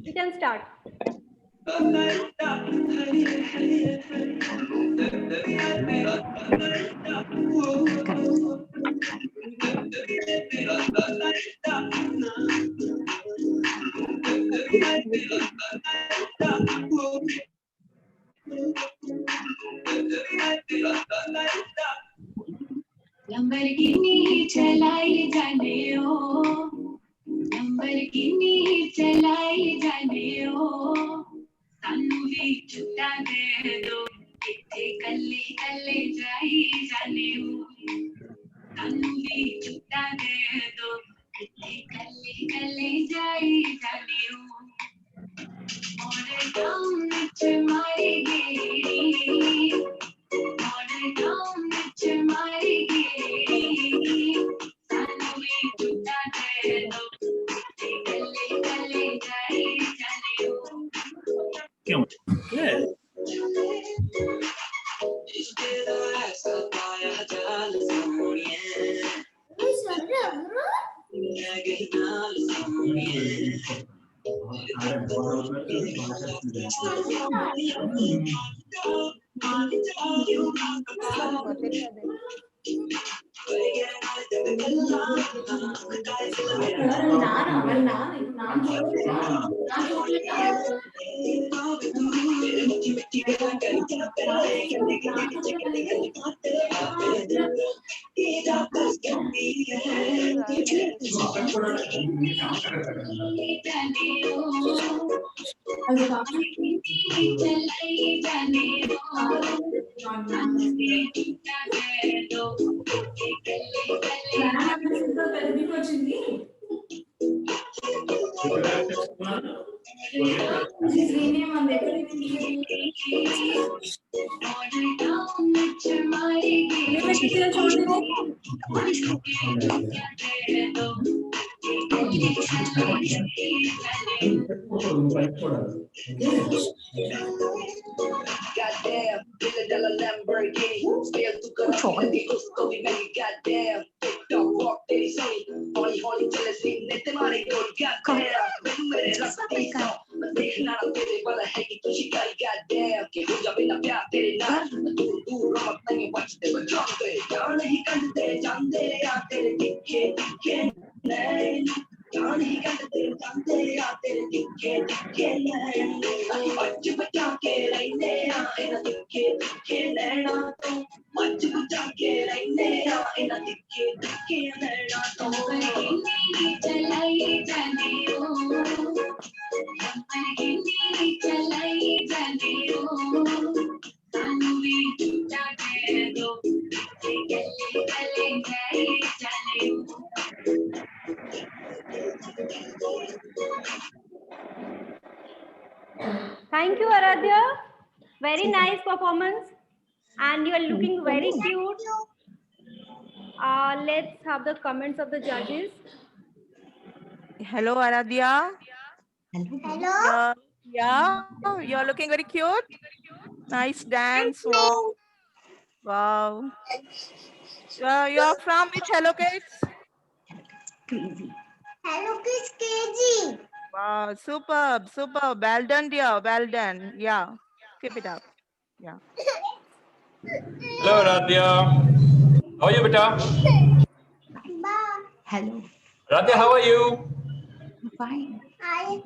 You can start. Lamborghini चलाई जाने ओ, Lamborghini चलाई जाने ओ, सानू भी छुट्टा दे दो, किथे कल्ले कल्ले जाई जाने ओ, सानू भी छुट्टा दे दो, किथे कल्ले कल्ले जाई जाने ओ, मोरे गाँव विच मारी गेड़ी, मोरे गाँव विच मारी गेड़ी, सानू भी छुट्टा दे दो, किथे कल्ले कल्ले जाई जाने ओ। Good. Goddamn, $1 Lamborghini, still tu karaoke di usko vi nagi goddamn, TikTok walk teri soni, holi holi chale scene nete mare gol goddamn, mainu mere rasti sa, main dekhna na tere wala hai ki tu shikari goddamn, ke ho jabe na pyar tere naal, dur dur ramat nahi bachte bajante, jaan hi kante jante ya tere dikke dikke nain. जान ही कहते जानते आते दिखे दिखे नैना much बचा के रहने आए ना दिखे दिखे नैना तो मच बचा के रहने आए ना दिखे दिखे नैना तो लंबरगिनी चलाई जाने ओ, लंबरगिनी चलाई जाने ओ, सानू भी छुट्टा दे दो, किथे कल्ले कल्ले जाई जाने ओ। Thank you, Aradhya. Very nice performance, and you are looking very cute. Let's have the comments of the judges. Hello, Aradhya. Hello. Yeah, you're looking very cute. Nice dance. Wow. Wow. You're from which Hello Kids? Hello Kids KG. Wow, superb, superb. Well done, dear. Well done. Yeah, keep it up. Yeah. Hello, Radhya. How are you, beta? Bye. Hello, Radhya, how are you? fine. I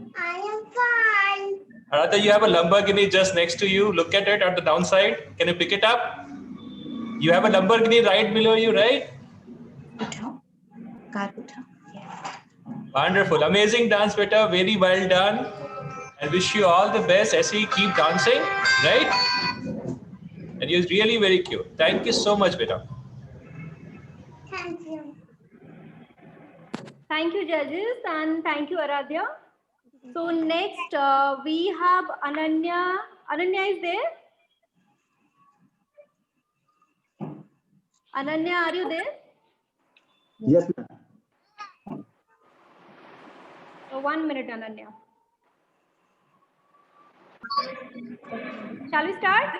am fine. Radhya, you have a Lamborghini just next to you. Look at it at the downside. Can you pick it up? You have a Lamborghini right below you, right? Utao, car utao. Wonderful. Amazing dance, beta. Very well done. I wish you all the best as you keep dancing, right? And you're really very cute. Thank you so much, beta. Thank you. Thank you, judges, and thank you, Aradhya. So next we have Ananya. Ananya is there? Ananya, are you there? Yes, ma'am. So 1 minute, Ananya. Shall we start?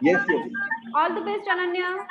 Yes, yes. All the best, Ananya.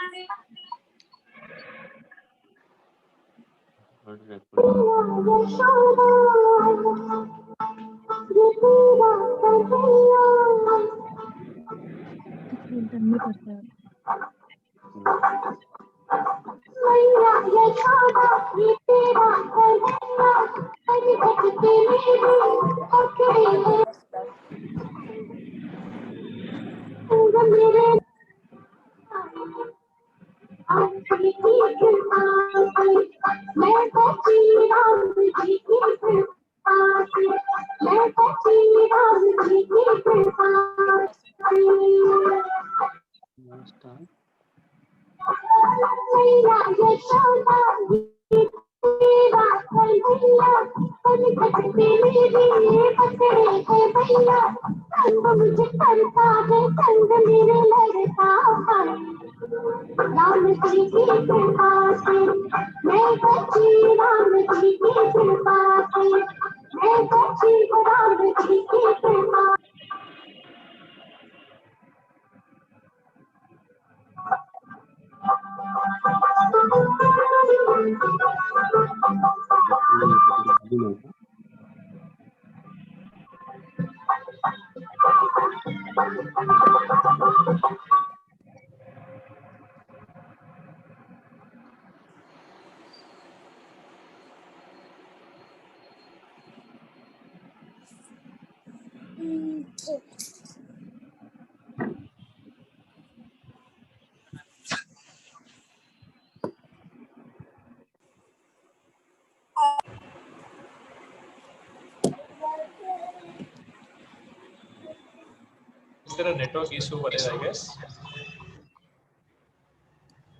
Is there a network issue? What is, I guess?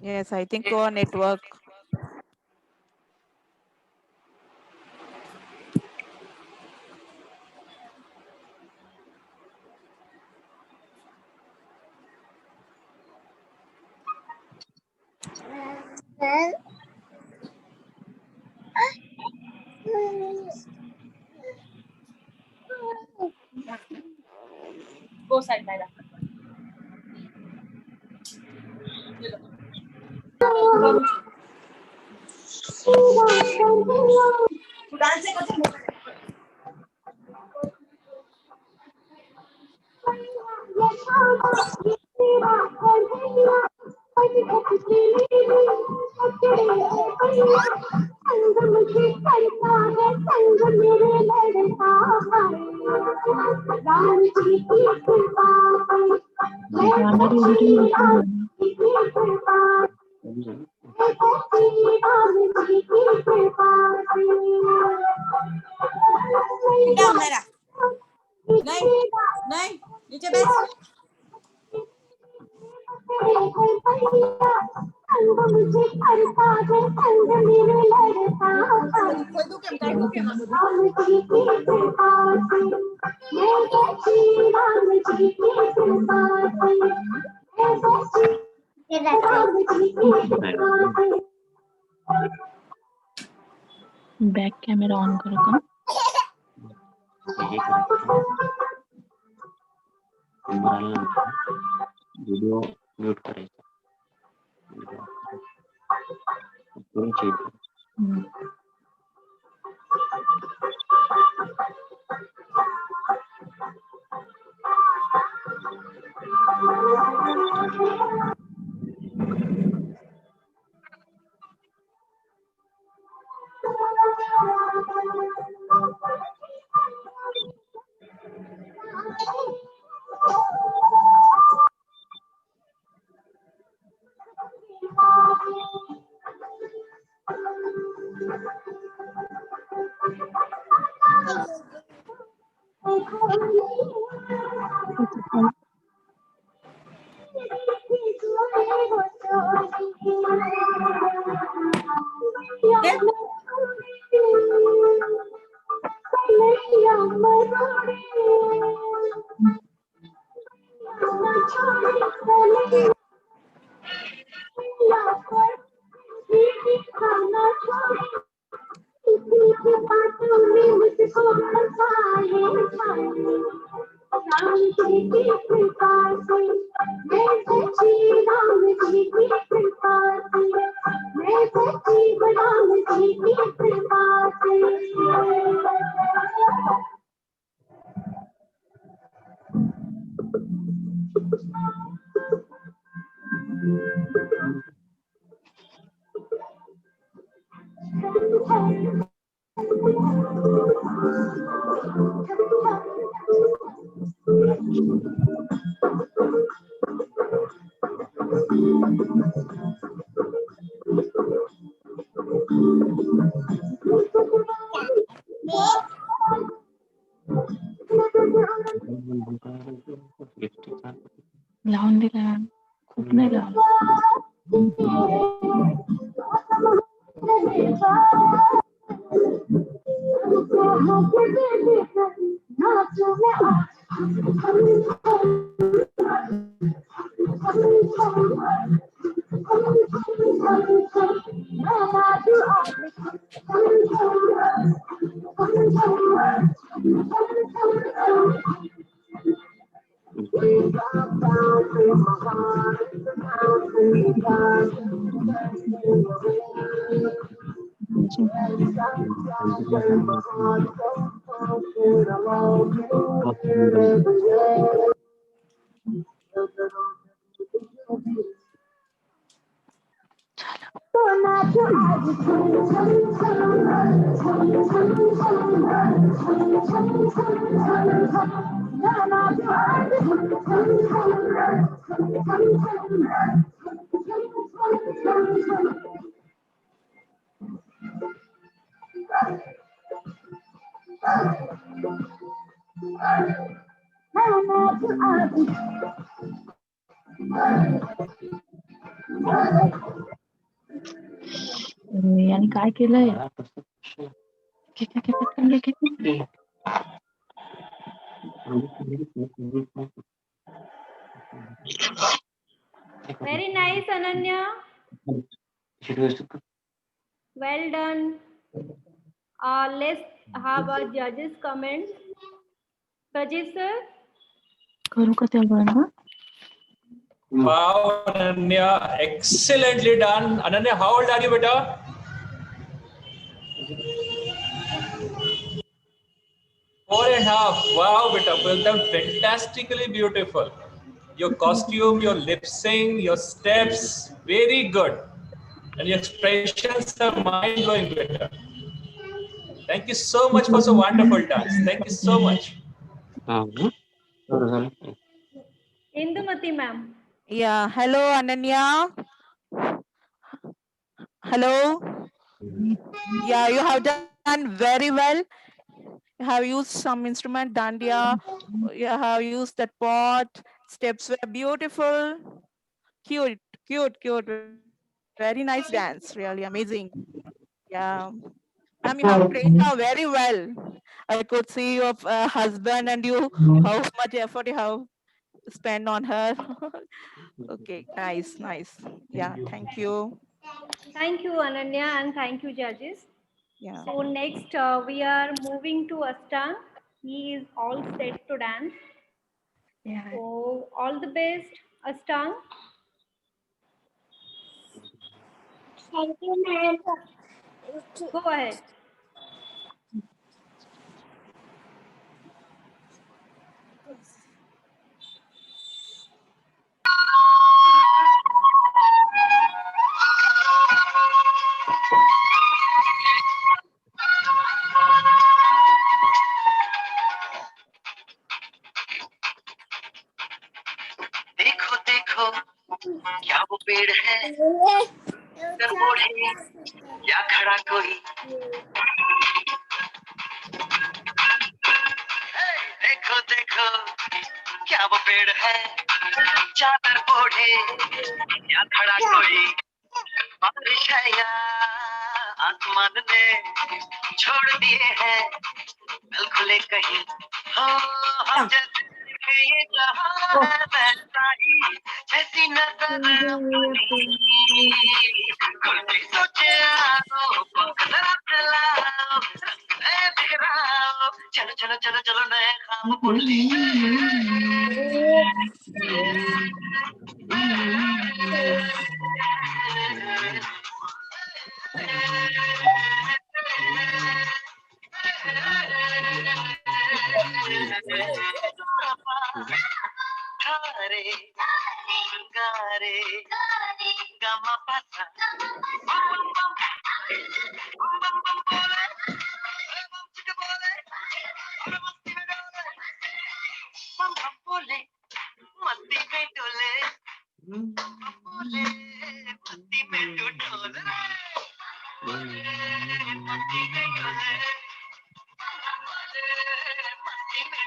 Yes, I think poor network. Go side, Naira. down, Naira. नहीं नहीं नीचे बैठ कोई दू केम कर दू came back camera on करो का वीडियो म्यूट करायचं लावून दिला खूप नाही लावलं. आणि काय केलंय Very nice, Ananya. Well done. Let's have a judges' comments. Sajid sir. करू का तेवढं ना? Wow, Ananya, excellently done. Ananya, how old are you, beta? 4.5. Wow, beta, well done. Fantastically beautiful. Your costume, your lip sync, your steps, very good. And your expressions are mind-blowing, beta. Thank you so much for so wonderful dance. Thank you so much. Indumati ma'am. Yeah, hello Ananya. Hello. Yeah, you have done very well. You have used some instrument, dandiya. You have used that pot. Steps were beautiful. Cute, cute, cute. Very nice dance. Really amazing. Yeah. Ma'am, you have trained her very well. I could see your husband and you, how much effort you have spent on her. Okay, nice, nice. Yeah, thank you. Thank you, Ananya, and thank you, judges. Yeah. So next, we are moving to Astang. He is all set to dance. Yeah. So all the best, Astang. Thank you, ma'am. Go ahead. देखो देखो क्या वो पेड़ है डर ओढ़े या खड़ा कोई हे, देखो देखो क्या वो पेड़ है चादर ओढ़े या खड़ा कोई बारिश है या आसमान ने छोड़ दिए हैं कल खुले कहीं हो हम जैसे ये जहां है वैसा ही जैसी नजर खुल के सोचे आओ पंख जरा फैलाओ नए बिखराओ चलो चलो चलो चलो नए ख्वाब बुन रे गारे गमा पासा मस्ती में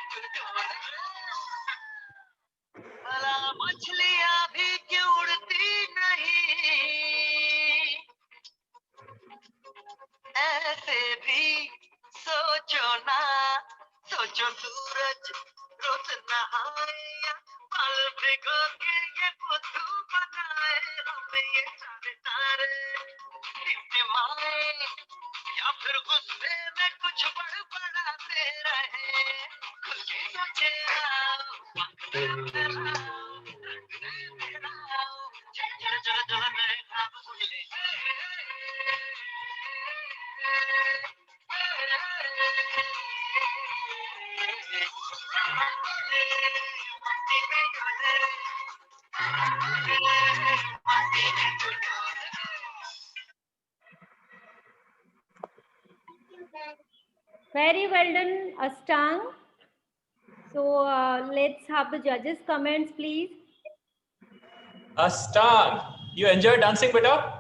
भला मछलियां भी क्यों उड़ती नहीं, ऐसे भी सोचो ना, सोचो सूरज रोज नहाए या पल भिगो के ये बुद्धू बनाए, हमें ये सारे तारे टिमटिमाए या फिर गुस्से में कुछ बड़बड़ाते रहे, खुशी को चेहरा Very well done, Astang. So let's have the judges' comments, please. Astang, you enjoy dancing, beta?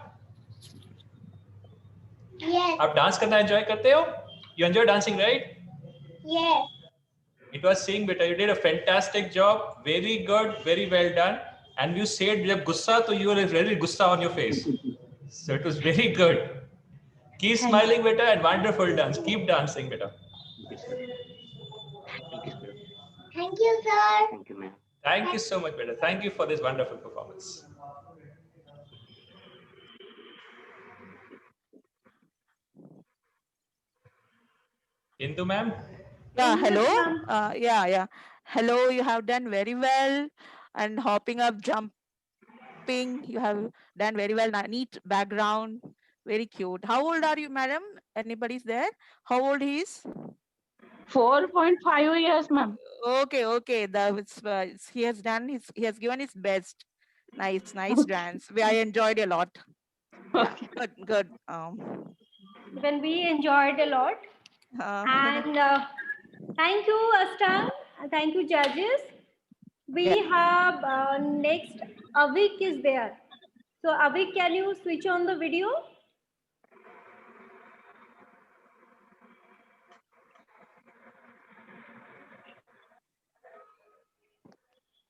Yes. आप डांस करना एंजॉय करते हो? You enjoy dancing, right? Yes. It was saying, beta, you did a fantastic job. Very good, very well done. And you said जब गुस्सा तो you were really गुस्सा on your face. So it was very good. Keep smiling, beta, and wonderful dance. Keep dancing, beta. Thank you, sir. Thank you, ma'am. Thank you so much, beta. Thank you for this wonderful performance. Indu ma'am. Yeah, Indu hello. ma'am. Yeah. Hello, you have done very well. And hopping up, jumping, you have done very well. Neat background, very cute. How old are you, madam? Anybody's there? How old he is? 4.5 years, ma'am. Okay. He has given his best. Nice dance. I enjoyed a lot. Yeah, good. When we enjoyed a lot. And thank you, Astang. Thank you, judges. We have next Avik is there. So Avik, can you switch on the video?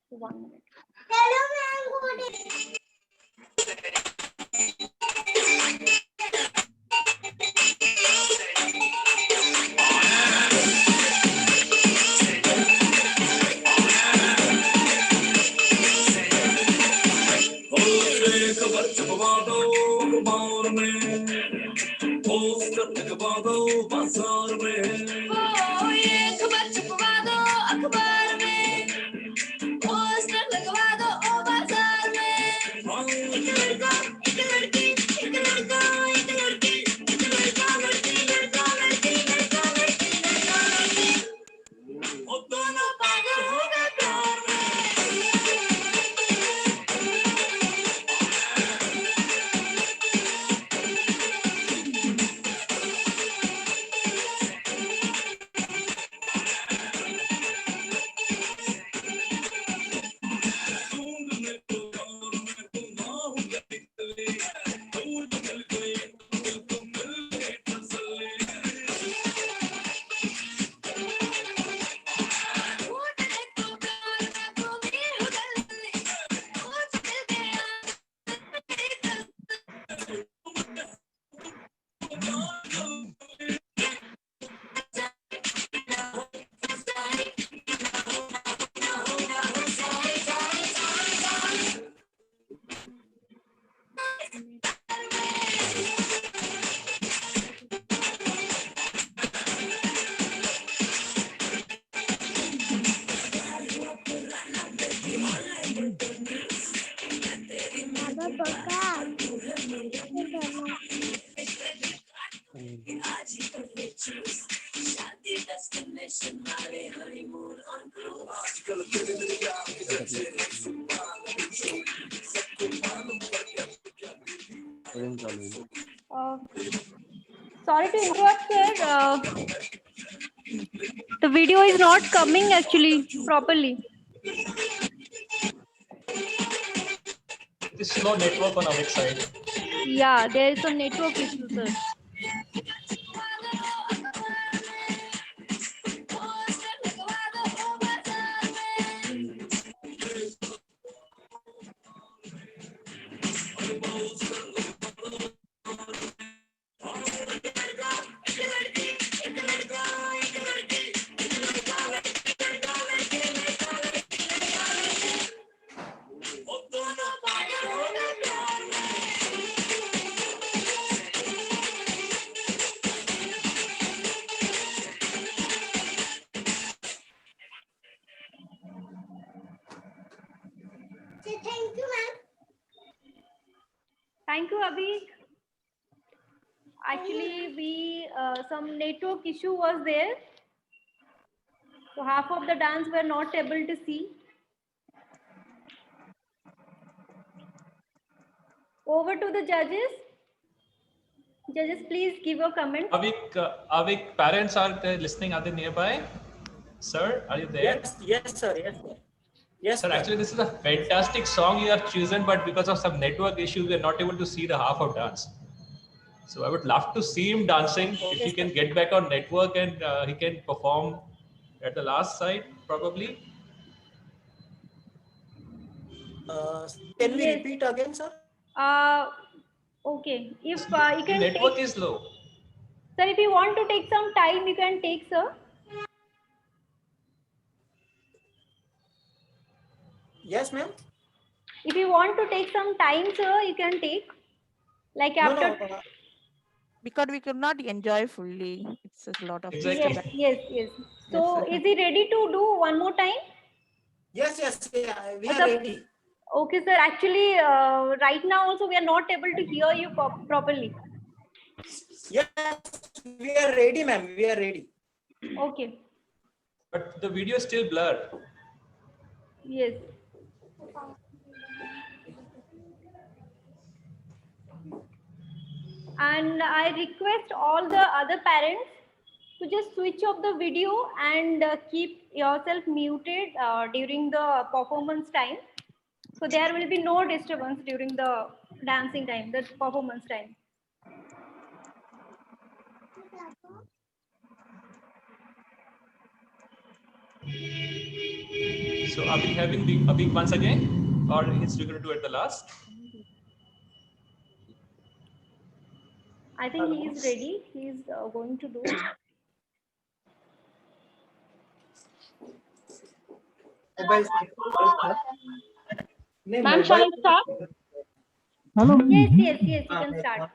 One minute. Hello, ma'am. Good evening. Sorry to interrupt, sir. The video is not coming actually properly. This slow network on our side. Yeah, there is some network issue, sir. Say thank you, ma'am. Thank you, Abhi. Actually, we some network issue was there, so half of the dance were not able to see. Over to the judges. Judges, please give your comment. Avik, parents are listening. Are they nearby? Sir, are you there? Yes, sir. Yes, sir. Yes, Sir, actually, this is a fantastic song you have chosen, but because of some network issues, we are not able to see the half of dance. So I would love to see him dancing. Okay, if he can get back on network and he can perform at the last side, probably. Can we Yes. repeat again, sir? Okay. If you The can network take, is low. sir, if you want to take some time, you can take, sir. Yes, ma'am. If you want to take some time, sir, you can take. Like No, after. no. Because we could not enjoy fully. It's a lot of Exactly. Yes, yes, yes. So Yes, sir. is he ready to do one more time? Yes, yeah, we are Sir, ready. okay, sir. Actually, right now also we are not able to hear you properly. Yes, we are ready, ma'am. We are ready. Okay. But the video is still blurred. Yes. And I request all the other parents to just switch off the video and keep yourself muted during the performance time. So there will be no disturbance during the dancing time, the performance time. So are we having a big once again, or is we going to do at the last? I think he is ready. He is going to do. Ma'am, shall I start? Hello. Yes, yes, yes, you can start.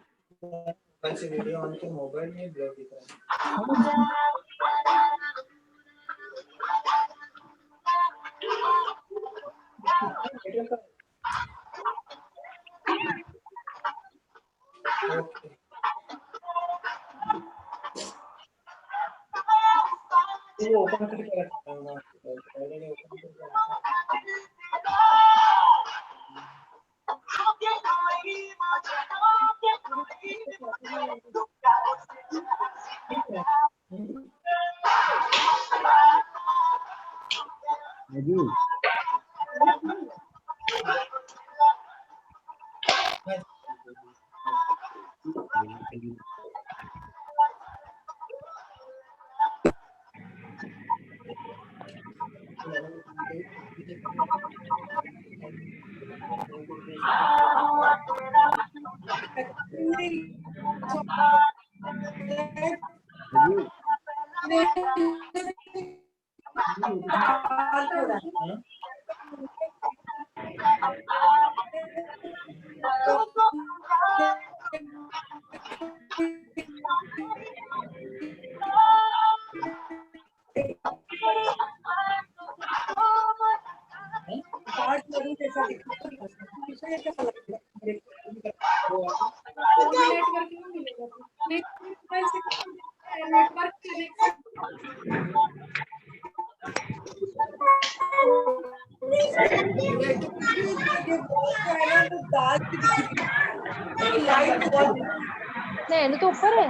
नहीं ये तो ऊपर है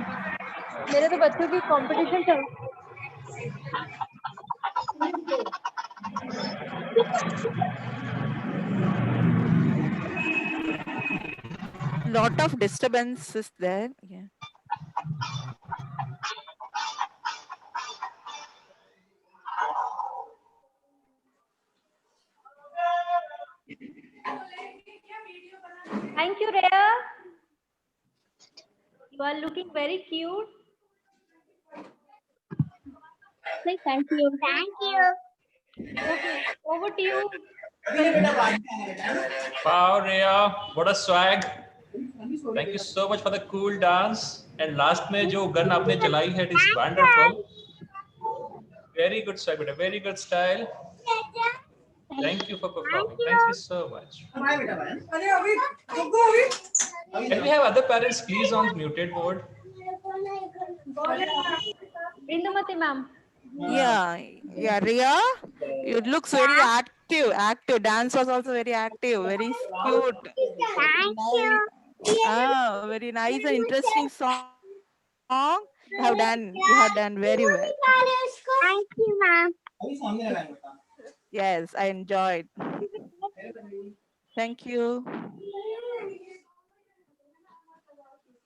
मेरे तो बच्चों की competition चल Lot of disturbance is there. Yeah. Thank you, Rhea. You are looking very cute. Say thank you. Thank you. Okay, over to you. Wow, Rhea, what a swag. Thank you so much for the cool dance. And last में जो gun आपने चलाई है, it is wonderful. Very good swag, very good style. Thank you for performing. Thank you so much. Bye, beta. Can we have other parents please on muted mode? Indumati ma'am. Yeah, yeah, Ria, it looks very active. Dance was also very active, very cute. Thank you. Very nice and interesting song. You have done very well. Thank you, ma'am. Yes, I enjoyed. Thank you.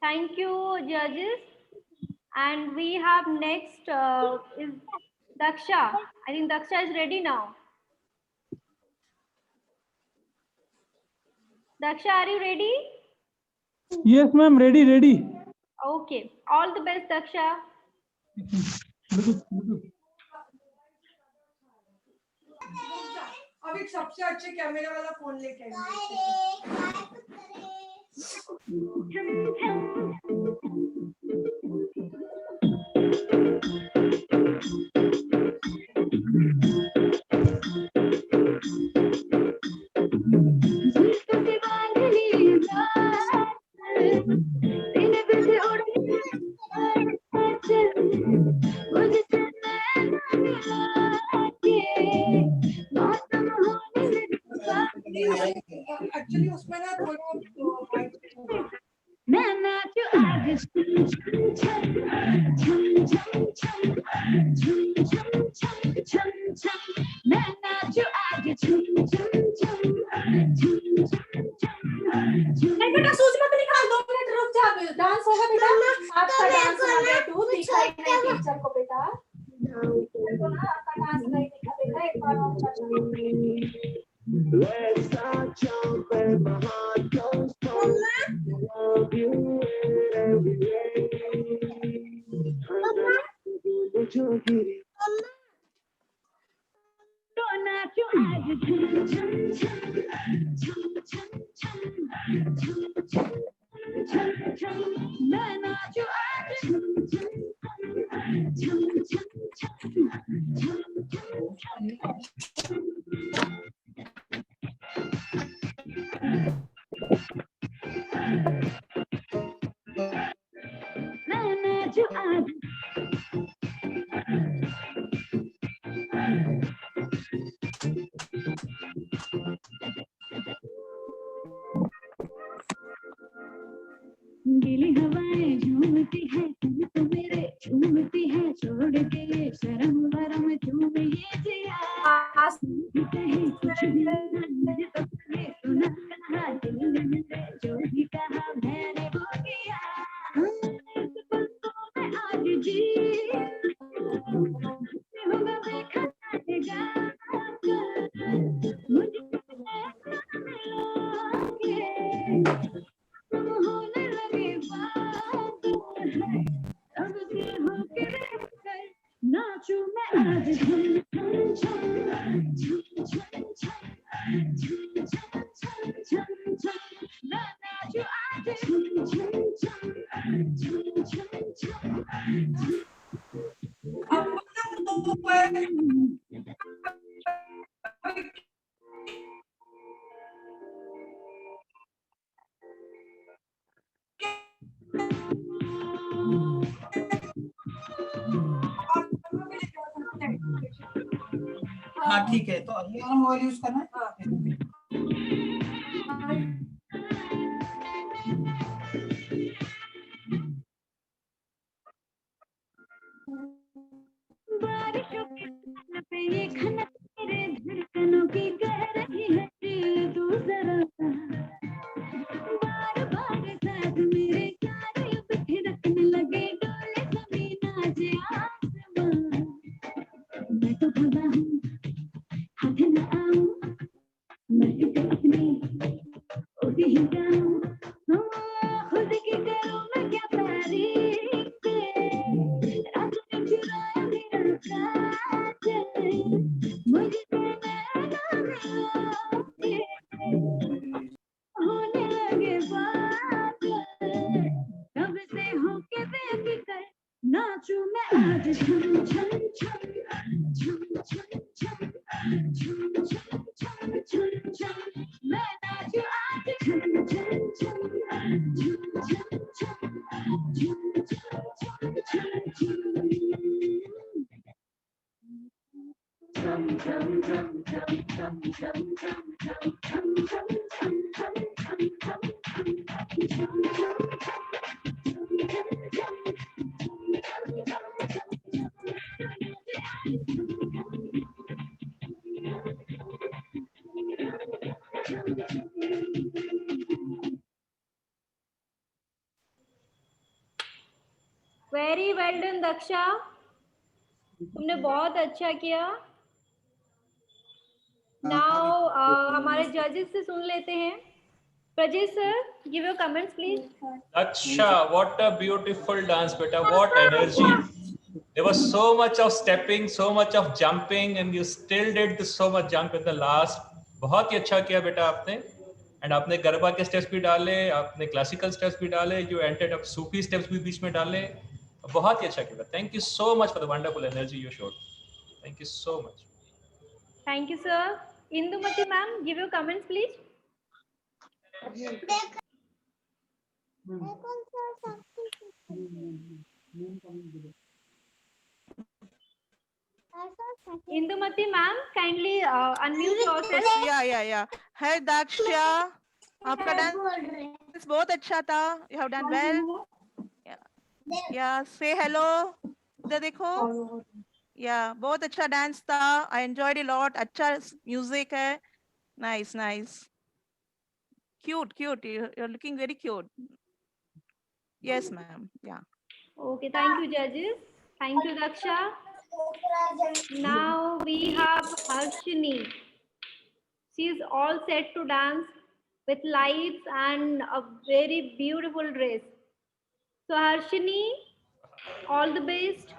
Thank you, judges. And we have next is Daksha. I think Daksha is ready now. Daksha, are you ready? Yes, ma'am. Ready. Okay. All the best, Daksha. अभी सबसे अच्छे कैमरे वाला phone लेके आएंगे actually उसमें ना थोड़ा बेटा सूच मत निकाल 2 मिनट रुक जा डांस होगा बेटा आपका डांस हो गया तू दिखाई नहीं टीचर को बेटा तो ना आपका डांस नहीं दिखा बेटा एक बार और Let's start jumping, my heart goes cold. Love you every day. गीली हवाएं झूमती है तुम तो मेरे झूमती है छोड़ के ये शर्म वरम झूम ये जिया कहीं कुछ भी मुझे तो ये सुना कहा दिल ने मुझे जो भी कहा मैंने वो किया इस पलकों में आज जी होगा देखा जाएगा मुझे होने लगे अब से होके रहकर नाचू मैं आज झूम झूम झूम झूम झूम झूम झूम झूम झूम मैं नाचू आज झूम झूम झूम झूम झूम झूम हाँ ठीक है तो ये वाला मोबाइल यूज करना है बारिशों के सन पे ये खनक तेरे धड़कनों की कह रही है दिल तू जरा बार बार साथ मेरे सारे बिखरकने लगे डोले जमीन नाचे आसमां मैं तो खुदा हूँ हाथ न आऊं मैं इसे अपनी होती ही जाऊं खुद की करूं मैं क्या तारीफ रात में चुराया मेरा काजल मुझे तेरे नाम होने लगे पागल तब से होके बेफिक्र नाचूं मैं आज झूम झूम झूम झूम झूम झूम वेरी वेल डन दक्षा, तुमने बहुत अच्छा किया। नाउ हमारे जजेस से सुन लेते हैं। Prajnesh sir, give your comments please. Daksha, what a beautiful dance, beta. What energy. There was so much of stepping, so much of jumping, and you still did so much jump in the last. बहुत ही अच्छा किया बेटा आपने। And आपने गरबा के steps भी डाले, आपने क्लासिकल स्टेप्स भी डाले, जो एंटेड अप सूफी स्टेप्स भी बीच में डाले। बहुत ही अच्छा किया। Thank you so much for the wonderful energy you showed. Thank you so much. Thank you sir. Indumati ma'am, give your comments please. Indumati ma'am, kindly unmute yourself. Yeah. Hey Daksha, आपका dance बहुत अच्छा था। You have done well. Yeah, say hello. इधर देखो। Yeah, बहुत अच्छा dance था। I enjoyed a lot. अच्छा म्यूजिक है। Nice. Cute. You're looking very cute. Yes, ma'am. Yeah. Okay, thank you judges. Thank you Daksha. Now we have Harshini. She is all set to dance with lights and a very beautiful dress. So Harshini, all the best.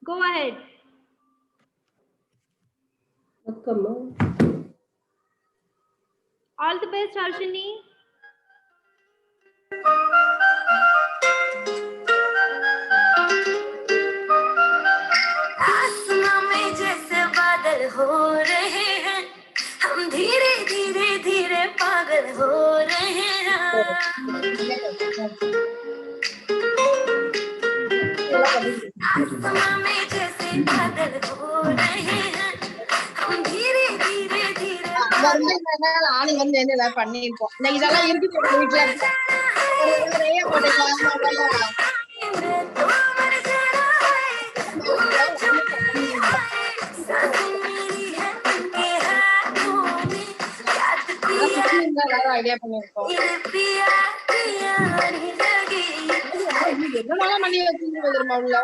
Go ahead. All the best, Harshini. आसमां में जैसे बादल हो रहे हैं, हम धीरे धीरे पागल हो रहे हैं। आसमां में जैसे बादल हो रहे हैं, हम धीरे धीरे ஆணி வந்து என்ன பண்ணிருப்போம். இன்னைக்கு இதெல்லாம் இருக்குது எங்க வீட்டுல ஐடியா பண்ணிருக்கோம். என்னெல்லாம் பண்ணி வச்சிருக்கோம் தெரியுமா உள்ள.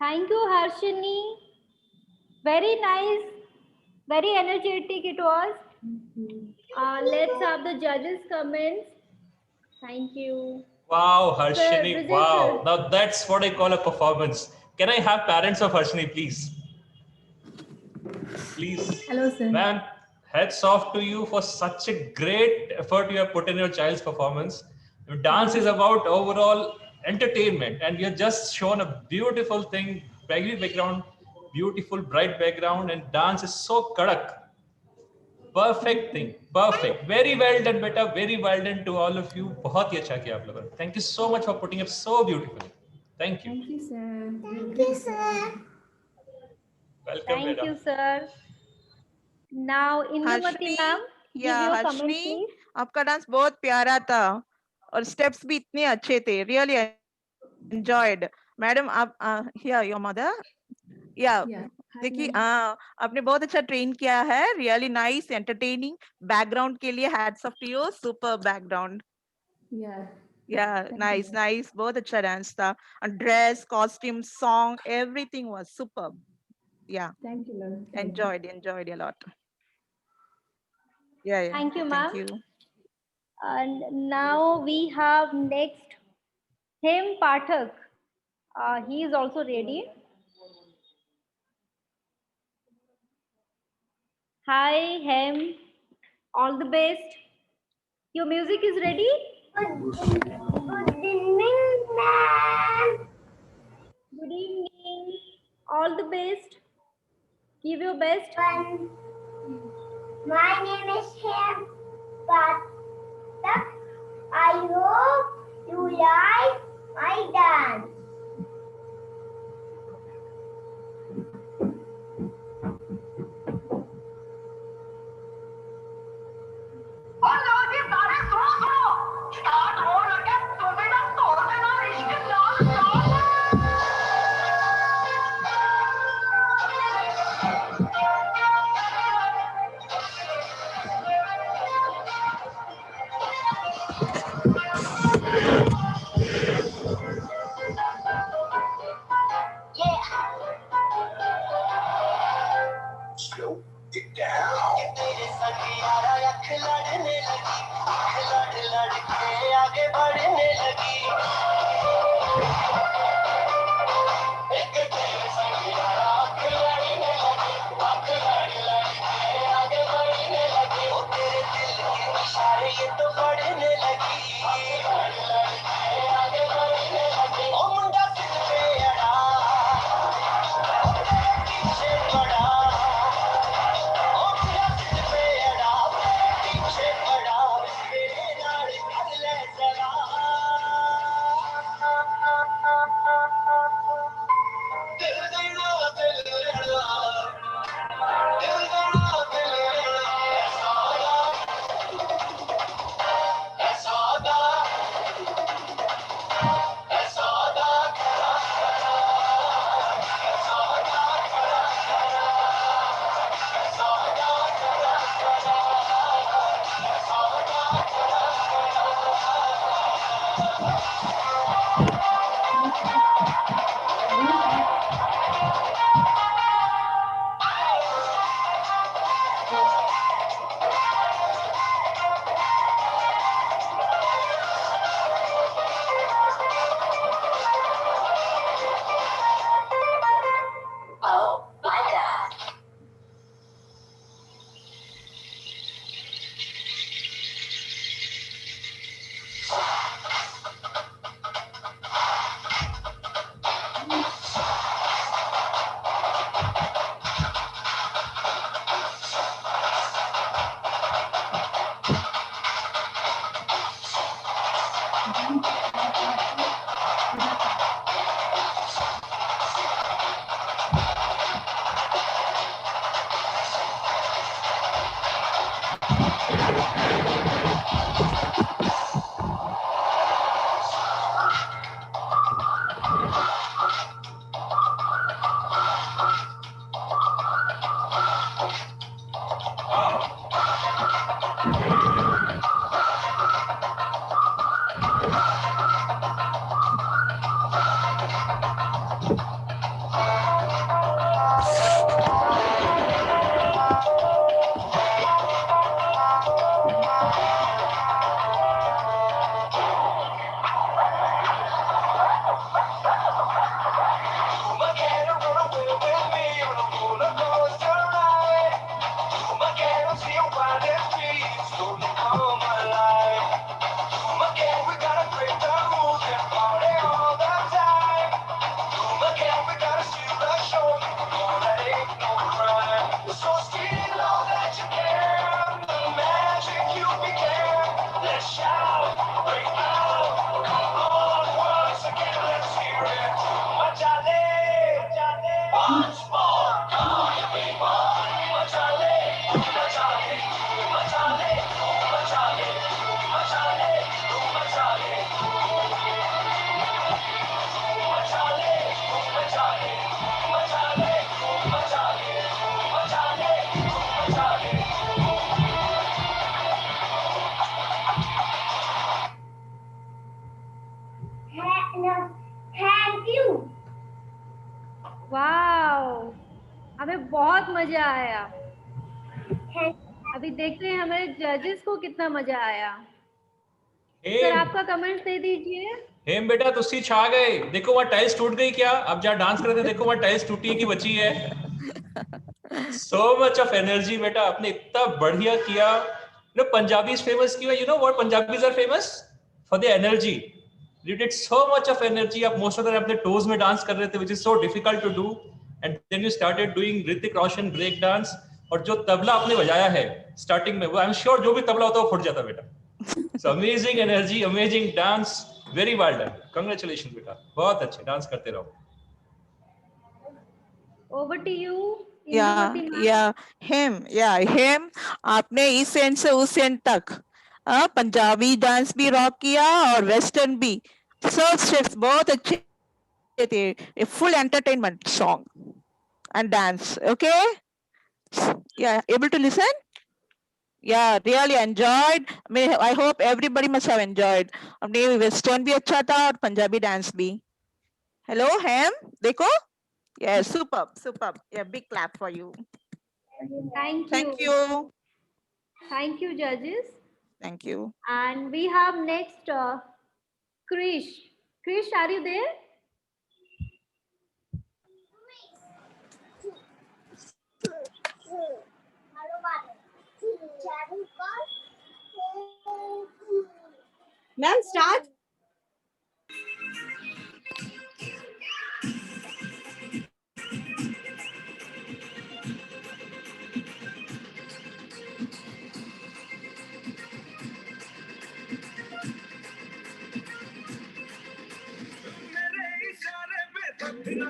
Thank you, Harshini. Very nice, very energetic it was. Let's have the judges' comments. Thank you. Wow, Sir, Harshini, Vijay wow. sir. Now that's what I call a performance. Can I have parents of Harshini, please? Please. Hello, sir. Ma'am, hats off to you for such a great effort you have put in your child's performance. Dance is about overall entertainment, and you have just shown a beautiful thing, bright background, beautiful bright background, and dance is so kadak. Perfect thing, perfect. Very well done, beta. Very well done to all of you. बहुत ही अच्छा किया आप लोगों ने. Thank you so much for putting up so beautifully. Thank you. Thank you, sir. Thank you, sir. Welcome, Thank beta. you, sir. Now, Indumati Harshini, ma'am, give yeah, your comment, Harshini, please. आपका dance बहुत प्यारा था और steps भी इतने अच्छे थे. Really enjoyed. Madam, आप here your mother. Yeah. Yeah. Hi, देखिए ma'am. आपने बहुत अच्छा ट्रेन किया है. Really nice, entertaining. बैकग्राउंड के लिए hats off to you. Super background. Yeah. Yeah, Thank nice, you, nice. बहुत अच्छा डांस था. And dress, costume, song, everything was superb. Yeah, Thank you, ma'am. Thank you. enjoyed a lot. Yeah. Thank you, Thank ma'am. you. And now we have next Hem Pathak. He is also ready. Hi, Hem. All the best. Your music is ready? Good evening, ma'am. Good evening. All the best. Give your best. My name is Shem Pathak. I hope you like my dance. Slow it down. मजा आया। अभी देखते हैं हमारे जजेस को कितना मजा आया। सर आपका कमेंट दे दीजिए। हेम बेटा तुसी छा गए, देखो वहाँ टाइल्स टूट गई क्या? अब जहाँ डांस कर रहे थे देखो वहाँ टाइल्स टूटी है कि बची है। So much of energy बेटा, आपने इतना बढ़िया किया। You know Punjabis famous क्यों है? You know what Punjabis are famous for their energy. You did so much of energy. आप most of the time अपने toes में डांस कर रहे थे, which is so difficult to do. And then you started doing Hrithik Roshan break dance. और जो तबला आपने बजाया है starting में, वो I'm sure जो भी तबला होता है वो फुट जाता बेटा। So amazing energy, amazing dance, very well done. Congratulations बेटा, बहुत अच्छे डांस करते रहो। Over to you. Him, आपने इस एंड से उस एंड तक पंजाबी डांस भी रॉक किया और वेस्टर्न भी, सब स्टेप्स बहुत अच्छे थे। Full entertainment song and dance. Okay, able to listen? Yeah, really enjoyed. I hope everybody must have enjoyed. अपने वेस्टर्न भी अच्छा था और पंजाबी डांस भी। Hello, Hem, देखो? Yeah, superb. Yeah, big clap for you. Thank you. Thank you, judges. Thank you. And we have next Krish. Krish, are you there? Ma'am, start.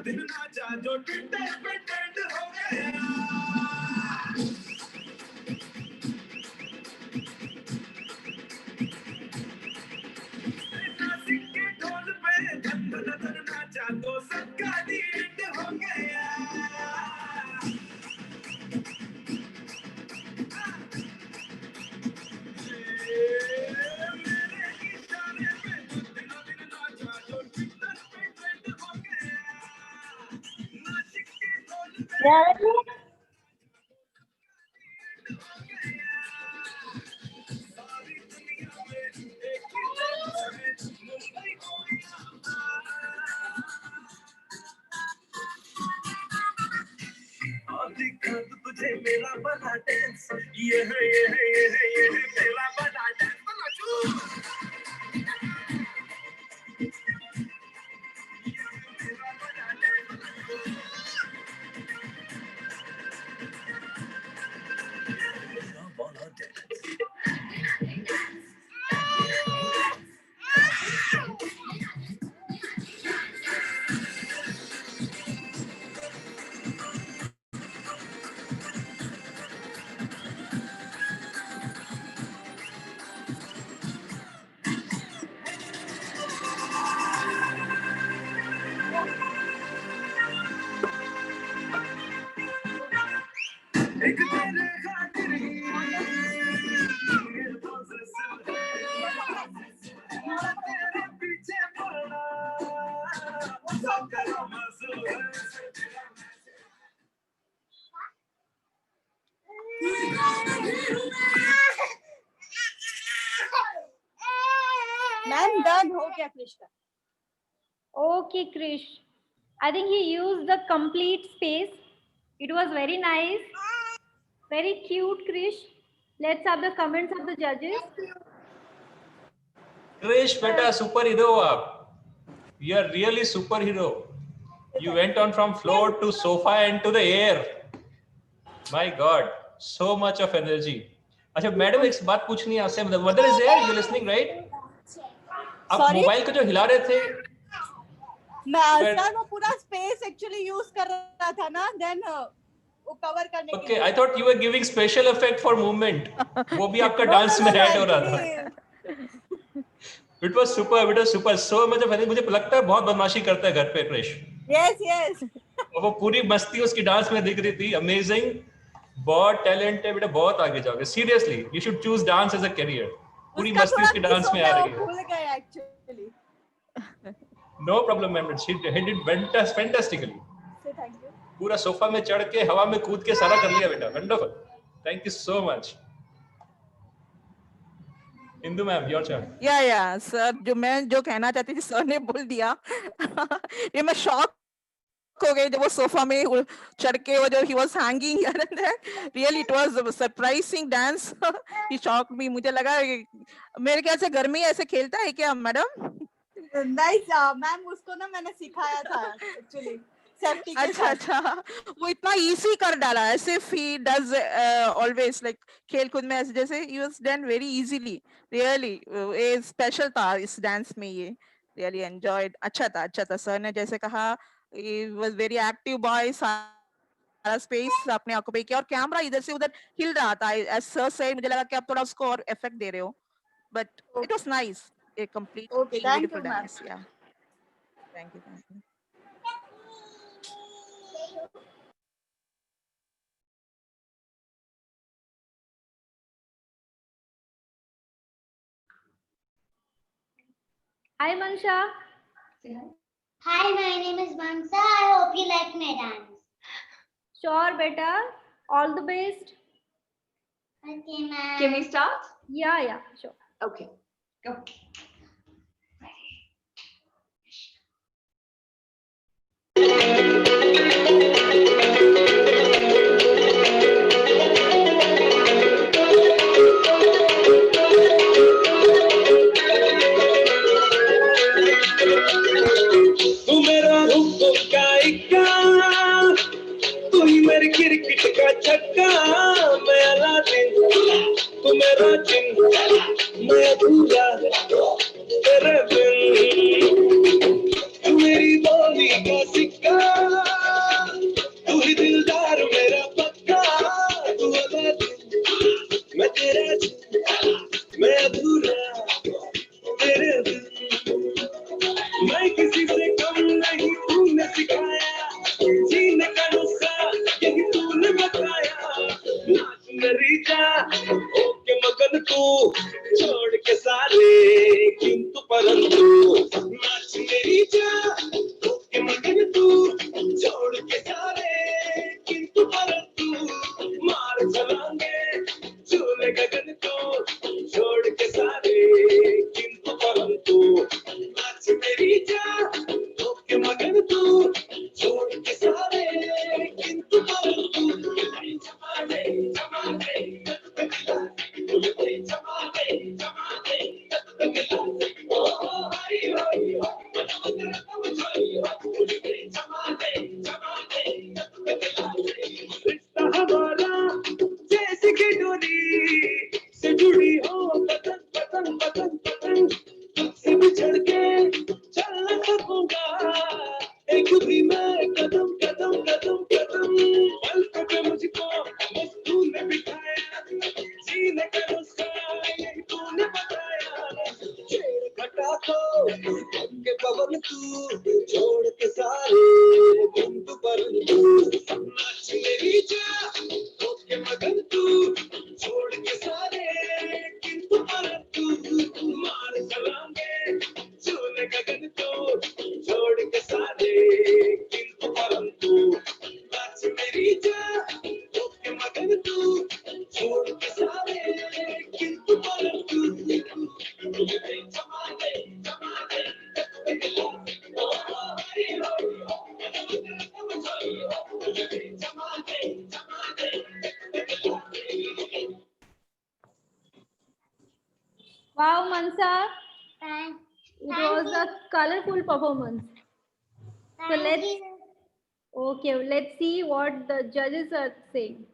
दिन नाचा जो ट्विटर पे ट्रेंड हो गया। नासिक के ढोल पे धन नाचा तो सबका एंड हो गया। तुझे मेरा बड़ा डांस, ये है मेरा बड़ा डांस। मैम दर्द हो गया कृष का। Okay, Krish. I think he used the complete space. It was very nice. Very cute, Krish. Let's have the comments of the judges. Krish, beta, superhero आप. You are really superhero. You went on from floor to sofa and to the air. My God, so much of energy. अच्छा madam एक बात पूछनी है आपसे, mother is there, you listening right? आप mobile को जो हिला रहे थे, मैं सर वो पूरा स्पेस एक्चुअली यूज कर रहा था ना, देन वो कवर करने के लिए। Okay, I thought you were giving special effect for movement, वो भी आपका डांस में ऐड हो रहा था। It was super, so much of, मुझे लगता है बहुत बदमाशी करता है घर पे क्रिश। यस और वो पूरी मस्ती उसकी डांस में दिख रही थी। अमेजिंग, बहुत टैलेंट है बेटा, बहुत आगे जाओगे। Seriously you should choose dance as a career. पूरी मस्ती उसकी डांस में आ रही है। भूल गए actually. No problem ma'am, he did fantastically. So thank you. पूरा सोफा में चढ़ के हवा में कूद के सारा कर लिया बेटा. Wonderful. Thank you so much. Indu ma'am, your turn. या सर, जो कहना चाहती थी सर ने बोल दिया. ये मैं शॉक हो गई जब वो सोफा में चढ़ के वो जो he was hanging here and there. Really it was a surprising dance. He shocked me. मुझे लगा मेरे ख्याल से घर में ही ऐसे खेलता है क्या मैडम? नहीं मैम, उसको ना मैंने सिखाया था एक्चुअली सेफ्टी के साथ. अच्छा, वो इतना इजी कर डाला है. सिर्फ he does always like खेल कूद में ऐसे जैसे he was done very easily. Really ये स्पेशल था इस डांस में. ये really enjoyed. अच्छा था. सर ने जैसे कहा he was very active boy. सारा स्पेस आपने ऑक्यूपाई किया और कैमरा इधर से उधर हिल रहा था. एज सर से मुझे लगा कि आप थोड़ा उसको और इफेक्ट दे रहे हो, but it was nice. A complete beautiful dance. Yeah. Thank you. Hi Mansha. Hi, my name is Mansa. I hope you like my dance. Sure beta. All the best. Okay, ma'am. Can we start? Yeah, sure. Okay, go. तू मेरा रूप का इक्का, तू ही मेरी cricket का छक्का. मैं अलादीन, तू मेरा जिन, मैं अधूरा तेरे बिन. तू मेरी बोली का सिक्का, तू ही दिलदार मेरा पक्का. तू अलादीन, मैं तेरा जिन, मैं अधूरा तेरे बिन. मैं किसी से कम नहीं, तूने सिखाया जीने का नुस्खा, यही तूने बताया. नाच मेरी जा ओके मगन तू, छोड़ के सारे किंतु परंतु. नाच मेरी जा ओके मगन तू, छोड़ के सारे किंतु परंतु. मार चलांगे झूले गगन को, छोड़ के सारे किंतु परंतु. नाच मेरी जा ओके मगन तू, छोड़ के सारे किंतु परंतु. रिश्ता हमारा जैसे कि डोरी से जुड़ी हो, पतंग पतंग पतंग पतंग. तुझसे बिछड़ के चल न सकूंगा एक भी मैं कदम कदम कदम कदम. पलकों पे मुझको बस तूने बिठाया, जीने का नुस्खा यही तूने बताया. छेड़ घटा को के पवन तू, छोड़ के सारे बिंदु परंतु. नाच मेरी जा ओके मगन तू, छोड़ के सारे किंतु परंतु. मार चलांगे झूले गगन को, छोड़ के सारे किंतु परंतु. नाच मेरी जा ओके मगन तू, छोड़ के सारे किंतु परंतु. Wow Mansa. Thank It was a colorful performance. So let's you. let's see what the judges are saying.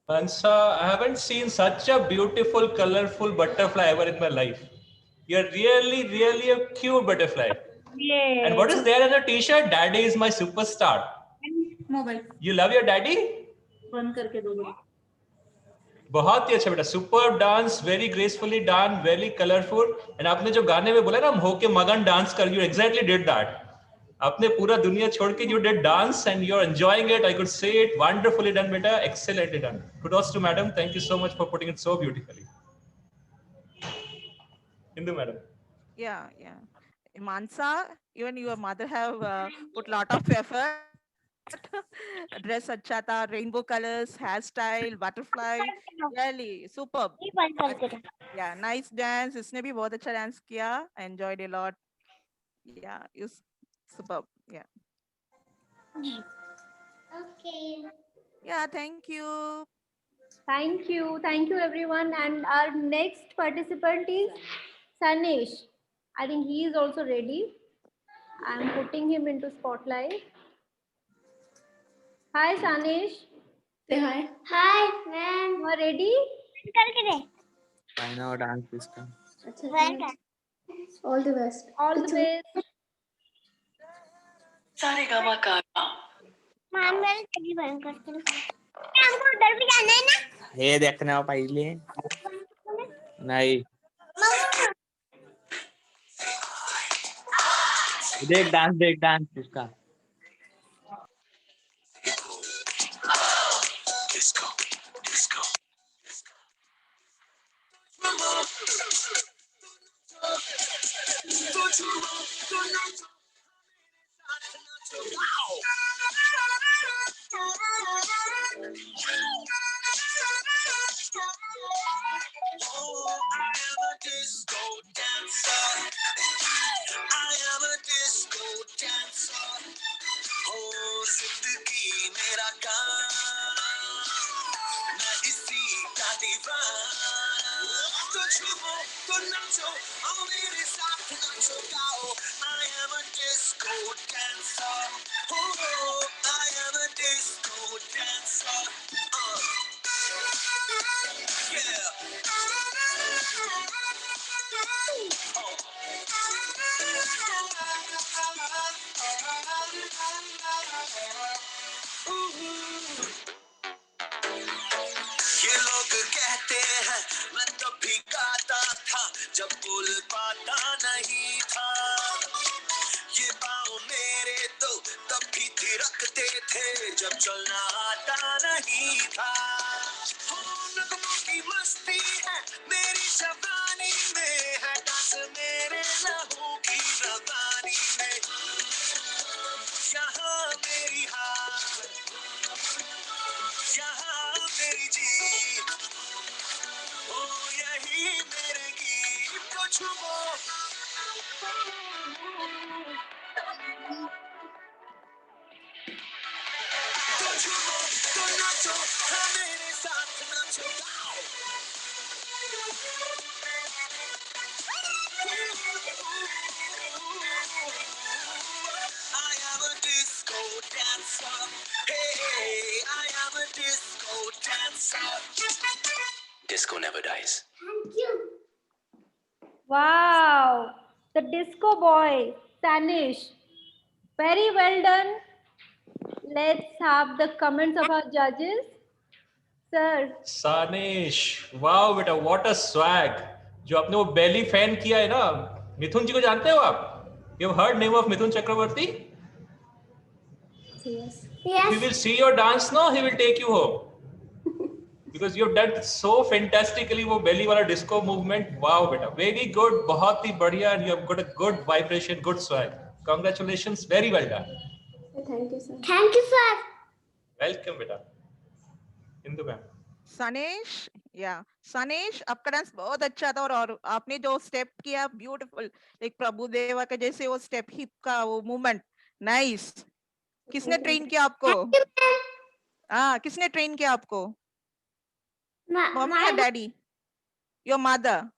Mansa, I haven't seen such a beautiful, colorful butterfly ever in my life. You're really, really a cute butterfly. Yeah. And what is there in the t-shirt? Daddy is my superstar. Mobile. You love your daddy? बंद करके दो. बहुत ही अच्छा बेटा. Super dance, very gracefully done, very colourful. And आपने जो गाने में बोला ना, हम होके मगन डांस कर, यू एग्जैक्टली डिड दैट. आपने पूरा दुनिया छोड़ के you did dance and you are enjoying it. I could say it. Wonderfully done बेटा. Excellently done. Kudos to madam. Thank you so much for putting it so beautifully. Hindu madam. Yeah. Mansa, even your mother have put lot of effort dress अच्छा था, rainbow colours, hair style, butterfly, really superb. Yeah, nice dance. इसने भी बहुत अच्छा dance किया. I enjoyed a lot. Yeah, superb. Yeah. Okay. Yeah, thank you. Thank you everyone. And our next participant is Sanish. I think he is also ready. I'm putting him into spotlight. Hi Sanish. Say hi. Hi, ma'am. You are ready? I know dance system. Welcome. All the best. All the best. Saregama कारवा ma'am मेरे कभी बंद करते हैं। हमको उधर भी जाना है ना? हे देखना पहिले नहीं देख डांस इसका डिस्को डिस्को जिंदगी मेरा काम मैं इसी का दीवाना तो झूमो तो नाचो आओ मेरे साथ नाचो गाओ I am a disco dancer oh I am a disco dancer ये लोग कहते हैं मैं तब भी गाता था जब बोल पाता नहीं था ये पाँव मेरे तो तब भी थिरकते थे जब चलना आता नहीं था नगमों की मस्ती है मेरी जवानी में है डांस मेरे लहू की रवानी में यहाँ मेरी हार यहाँ मेरी जीत ओ यही मेरे गीत को छुपो तो छुपो तो नाचो हाँ मेरे साथ नाचो I am a disco dancer. Hey, I am a disco dancer. Disco never dies. Thank you. Wow. The disco boy, Sanish. Very well done. Let's have the comments of our judges. Sir. Sanish, wow बेटा, what a swag. जो आपने वो belly fan किया है ना, मिथुन जी को जानते हो आप? You have heard name of Mithun Chakravarti? Yes. If he will see your dance now, he will take you home. Because you have done so fantastically वो belly वाला disco movement. Wow बेटा, very good, बहुत ही बढ़िया, and you have got a good vibration, good swag. Congratulations, very well done. Thank you, sir. Thank you, sir. Welcome बेटा. Indu ma'am. Sanesh, Sanesh आपका dance बहुत अच्छा था और आपने जो स्टेप किया ब्यूटीफुल, एक प्रभुदेवा के जैसे वो स्टेप हिप का वो मूवमेंट नाइस. किसने ट्रेन किया आपको? किसने ट्रेन किया आपको? मम्मी या daddy? Your mother.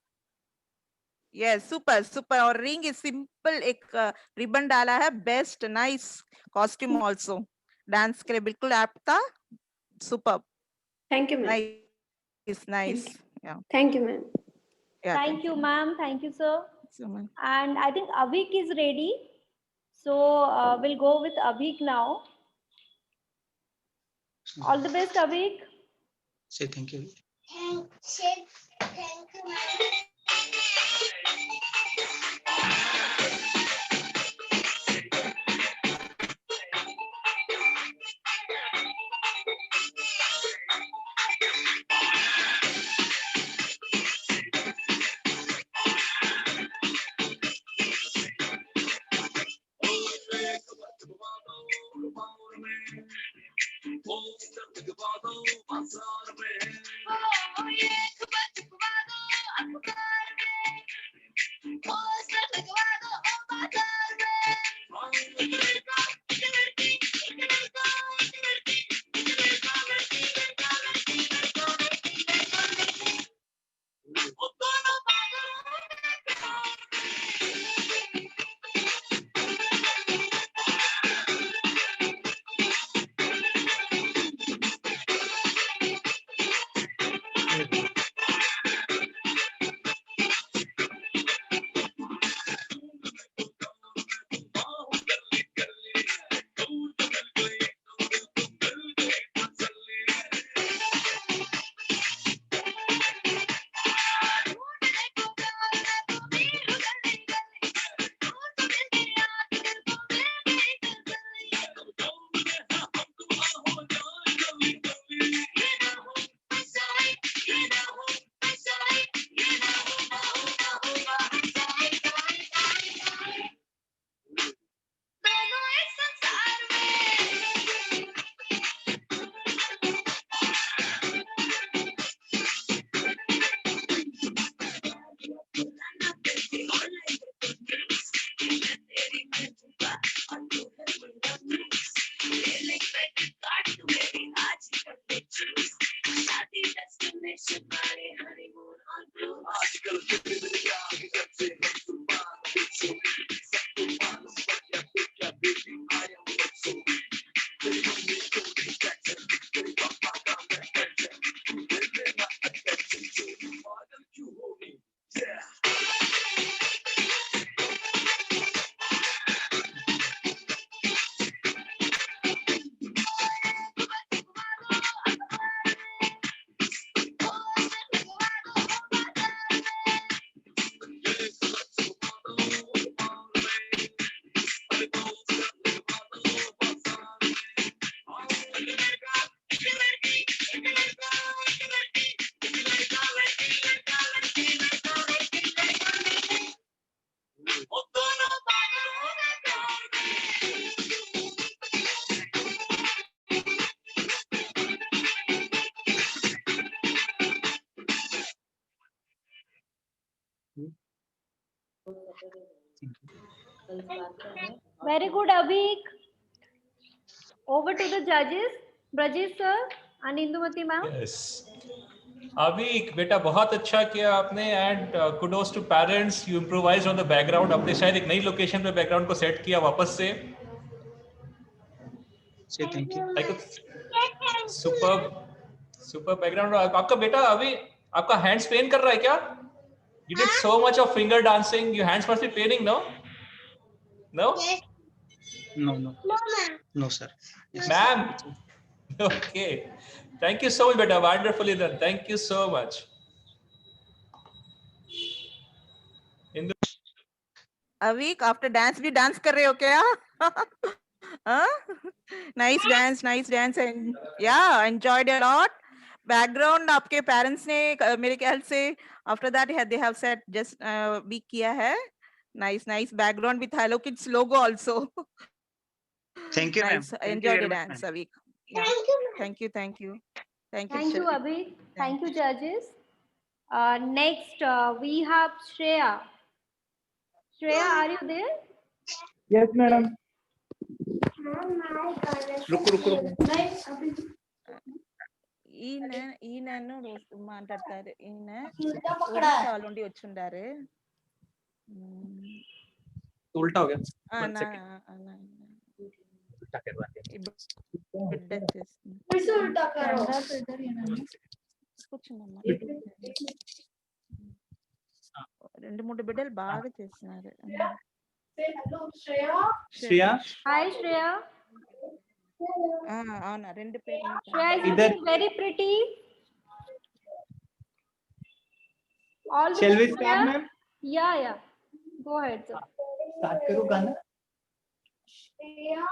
Yes, super super. और रिंग इज सिंपल, एक रिबन डाला है, best. Nice costume also. Dance के लिए बिल्कुल एप्ट था. Super. Thank you, ma'am. Nice. Yeah. Thank you, ma'am. Yeah, Thank you, ma'am. Thank you, sir. So, ma'am. And I think Avik is ready. So we'll go with Avik now. All the best, Avik. Say thank you. Thank you, ma'am. Very good, Abhik. Over to the judges, Brajesh sir and Indumati ma'am. Yes. Avik, बेटा बहुत अच्छा किया आपने and kudos to parents. You improvised on the background. आपने शायद एक नई location पे बैकग्राउंड को सेट किया वापस से. Say thank you. Like a super background. आपका बेटा अभी आपका hands pain कर रहा है क्या? You did so much of finger dancing. Your hands must be paining, no? No? No, sir. Yes, Ma'am. Okay. Thank you so much, beta. Wonderfully done. Thank you so much. Avik, after dance भी dance कर रहे हो क्या? Nice dance and yeah, enjoyed a lot. Background आपके parents ने मेरे ख्याल से after that they have said just भी किया है. Nice background with Hello Kids logo also. Thank you, ma'am. Nice, enjoyed the dance, Avik. Yeah. Thank you. Thank you, Shreya. Abhik. Thank you, judges. Next, we have Shreya. Shreya, are you there? Yes, madam. रुको. ఈయనను మాట్లాడతారు ఈయన ఒడిశా నుండి వచ్చుండారు उल्टा हो गया. రెండు మూడు బిడ్డలు బాగా చేస్తున్నారు. Shreya. Hi, Shreya. అవునా రెండు పేర్లు Shreya is looking very pretty. All the Shall we best, start, Shreya. ma'am? Yeah. Go ahead, sir. Start करूँ गाना? Shreya.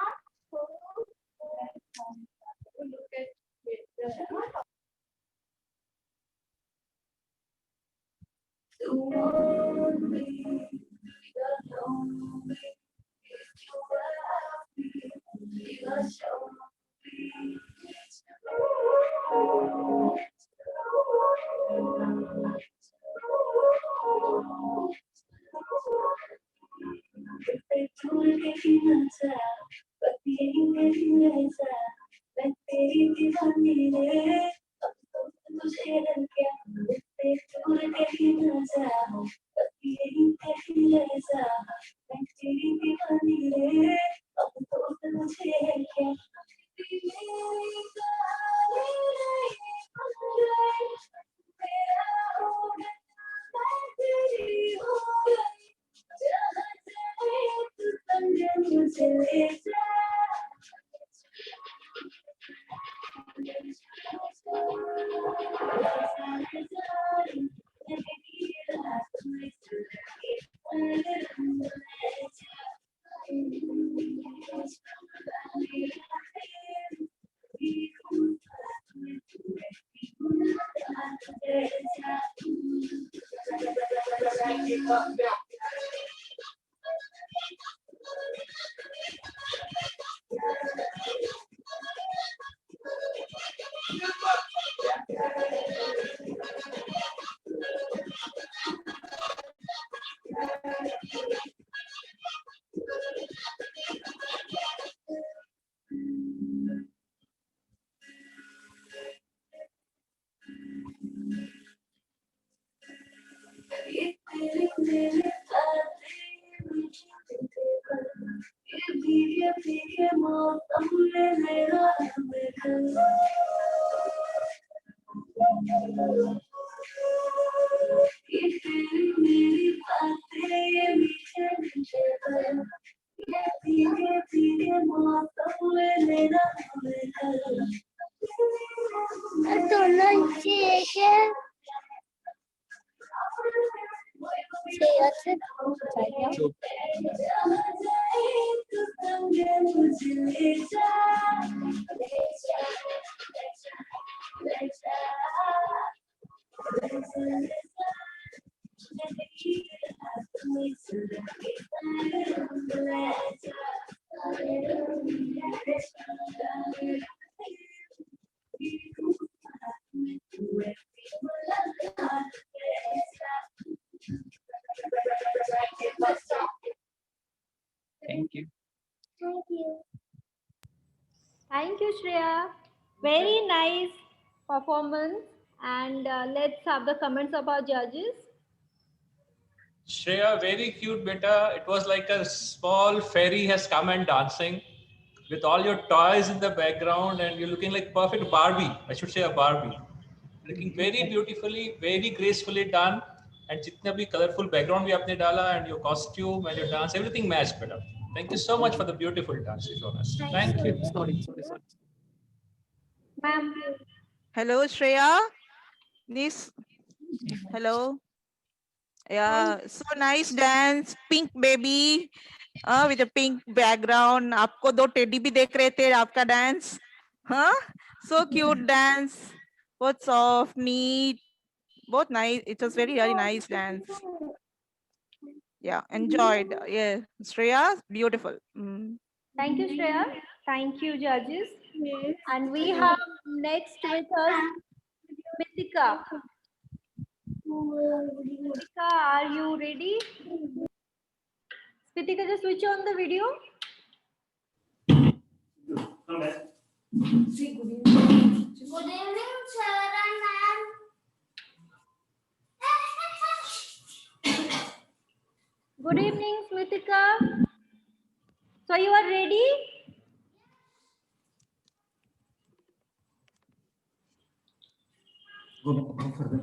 Thank you. Thank you, Shreya. Very nice performance. And let's have the comments of our judges. Shreya, very cute, beta. It was like a small fairy has come and dancing with all your toys in the background, and you're looking like perfect Barbie. I should say a Barbie. Looking very beautifully, very gracefully done. And jitna bhi colorful background bhi aapne dala, and your costume and your dance, everything matched, beta. Thank you so much for the beautiful dance you showed us. Thank you. Sorry. Ma'am. Hello, Shreya. This. Hello. Yeah, so nice dance, pink baby, with a pink background. आपको दो teddy भी देख रहे थे आपका dance, huh? So cute dance, both soft, neat, both nice. It was very nice dance. Yeah, enjoyed. Yeah, Shreya, beautiful. Thank you, Shreya. Thank you, judges. And we have next with us, Mithika. Mithika, are you ready? Mithika, just switch on the video. Good evening, sir and ma'am. Good evening, Smritika. So you are ready? Go further.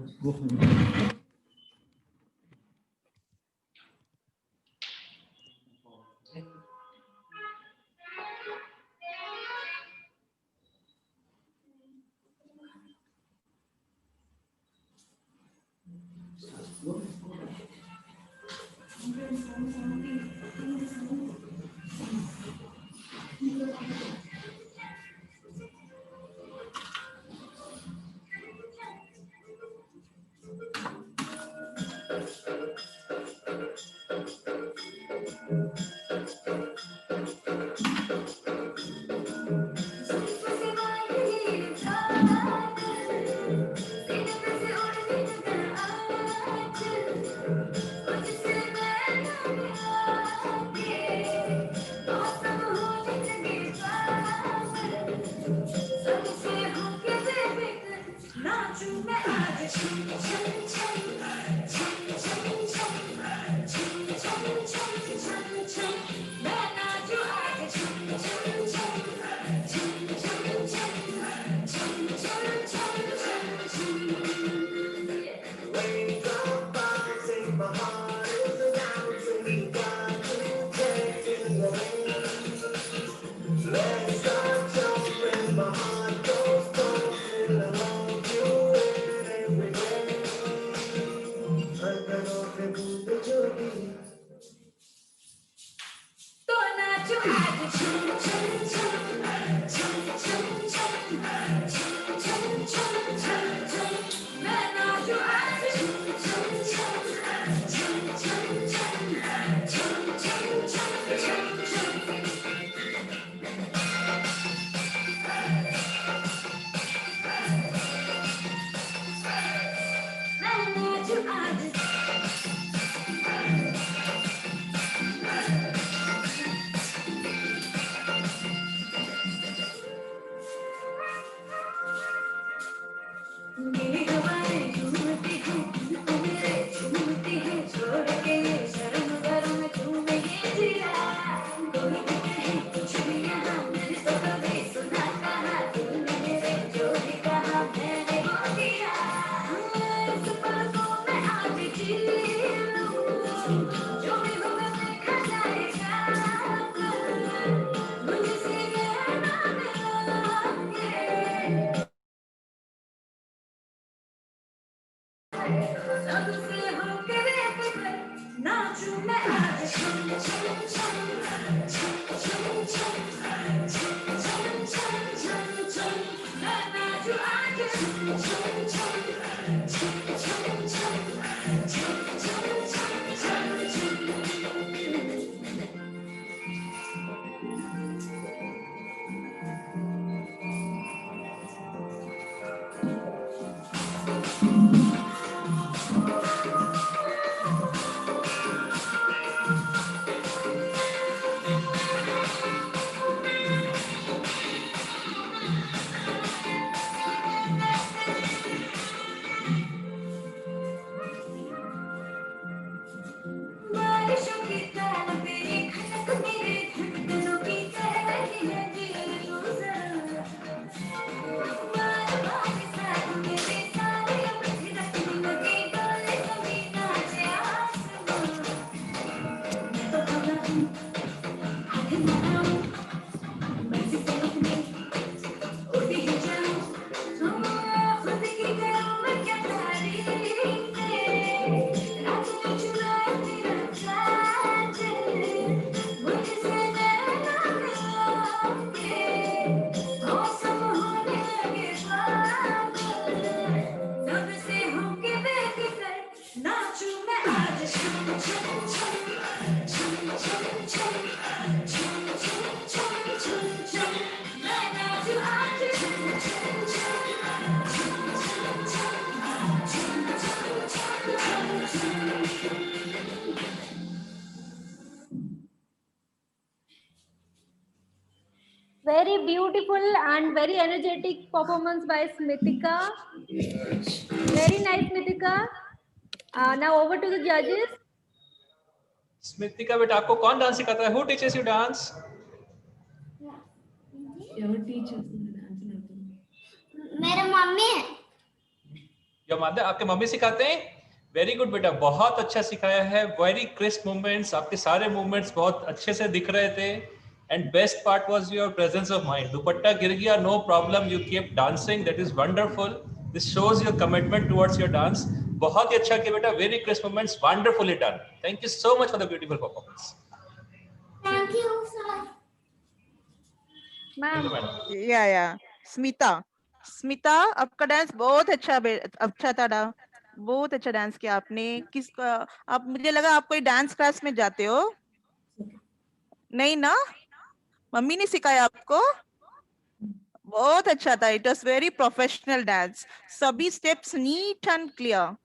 Very beautiful and very energetic performance by Smritika. Very nice, Smritika. Now over to the judges. स्मितिका बेटा आपको कौन dance सिखाता है? Who teaches you dance? मेरे mummy है। Your mother, आपके mummy सिखाते हैं? Very good बेटा, बहुत अच्छा सिखाया है. Very crisp movements, आपके सारे movements बहुत अच्छे से दिख रहे थे. And best part was your presence of mind. दुपट्टा गिर गया, no problem. You kept dancing. That is wonderful. This shows your commitment towards your dance. बहुत ही अच्छा किया बेटा. Very crisp movements, wonderfully done. Thank you so much for the beautiful performance. Thank you, sir. Ma'am. या स्मिता आपका dance बहुत अच्छा था बहुत अच्छा डांस किया आपने। आप मुझे लगा आप कोई डांस क्लास में जाते हो? नहीं ना, मम्मी ने सिखाया आपको? बहुत अच्छा था। It was very professional dance, सभी स्टेप्स नीट एंड क्लियर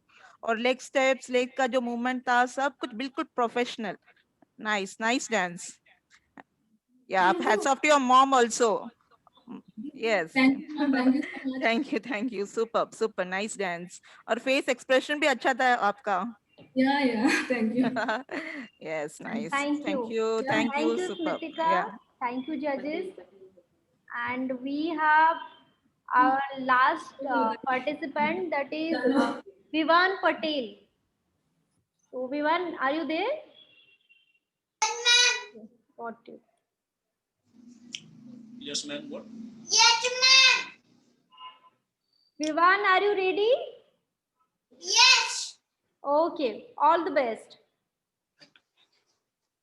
और लेग स्टेप्स, लेग का जो मूवमेंट था सब कुछ बिल्कुल professional. Nice dance. Yeah hats off to your mom also. Yes. Thank you. Super. Nice dance. और face expression भी अच्छा था आपका। Yeah. Thank you. Yes, nice. Thank you. Thank you. Super. Smritika. Yeah. Thank you, judges. And we have our last participant, that is Vivan Patel. So, Vivan, are you there? Got you. Yes, ma'am. What? Yes, ma'am. Vivan, are you ready? Yes. Okay. All the best.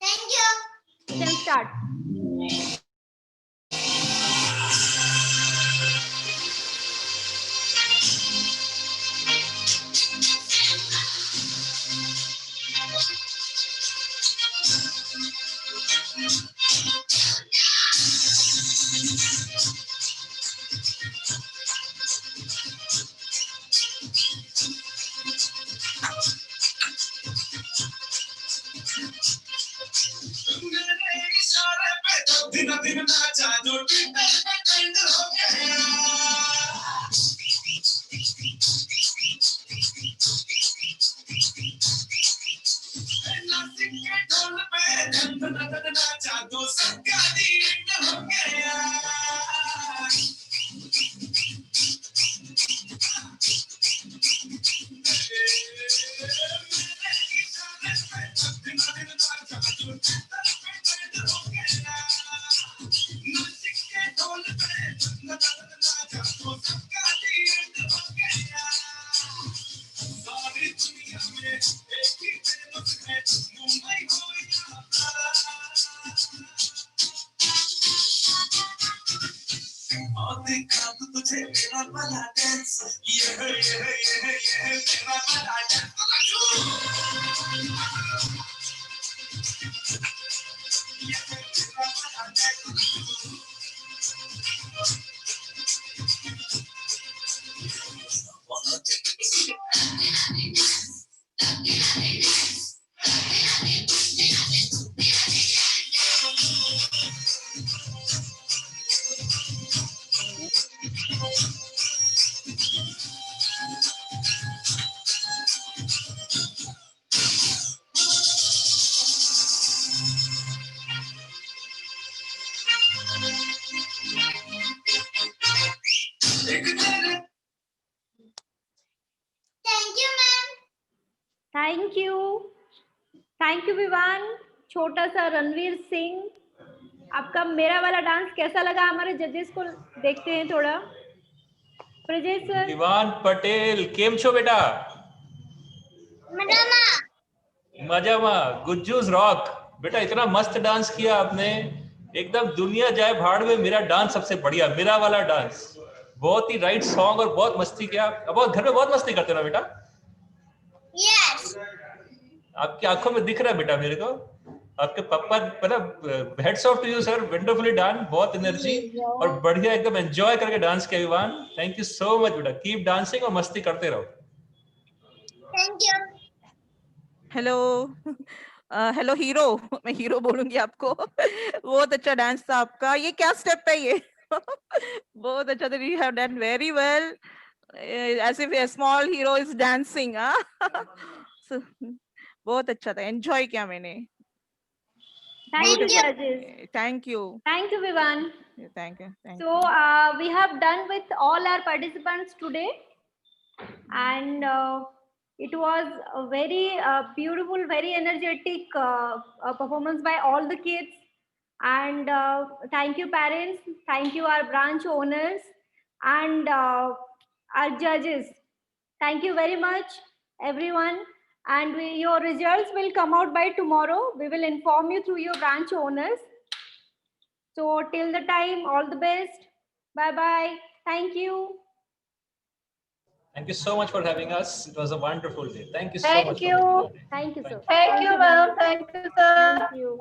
Thank you. You can start. Thank you Vivaan. छोटा सा रणवीर सिंह, आपका मेरा वाला dance कैसा लगा? हमारे जजेस को देखते हैं थोड़ा। प्रजेश सर। विवान पटेल केम छो बेटा? मजामा। गुज्जूस रॉक। बेटा इतना मस्त डांस किया आपने, एकदम दुनिया जाए भाड़ में, मेरा डांस सबसे बढ़िया, मेरा वाला डांस। बहुत ही राइट सॉन्ग और बहुत मस्ती किया। बहुत घर में बहुत मस्ती करते हो ना बेटा? Yes. आपकी आंखों में दिख रहा है बेटा मेरे को। आपके पापा मतलब hats off to you sir, wonderfully done, बहुत एनर्जी और बढ़िया एकदम एंजॉय करके डांस किया Vivaan. Thank you so much बेटा, कीप डांसिंग और मस्ती करते रहो। Thank you. Hello hello hero, मैं हीरो बोलूंगी आपको। बहुत अच्छा डांस था आपका। ये क्या स्टेप है ये? बहुत अच्छा था। You have done very well, as if a small hero is dancing. बहुत अच्छा था, एंजॉय किया मैंने। Thank you, judges. Thank you. Thank you, Vivan. Thank you. Thank So we have done with all our participants today, and it was a very beautiful, very energetic performance by all the kids. And thank you, parents. Thank you, our branch owners, and our judges. Thank you very much, everyone. And your results will come out by tomorrow. We will inform you through your branch owners. So till the time, all the best. Bye bye. Thank you. Thank you so much for having us. It was a wonderful day. Thank you so much. Thank you. Thank you, sir. Thank you, ma'am. Thank you, sir. Thank you.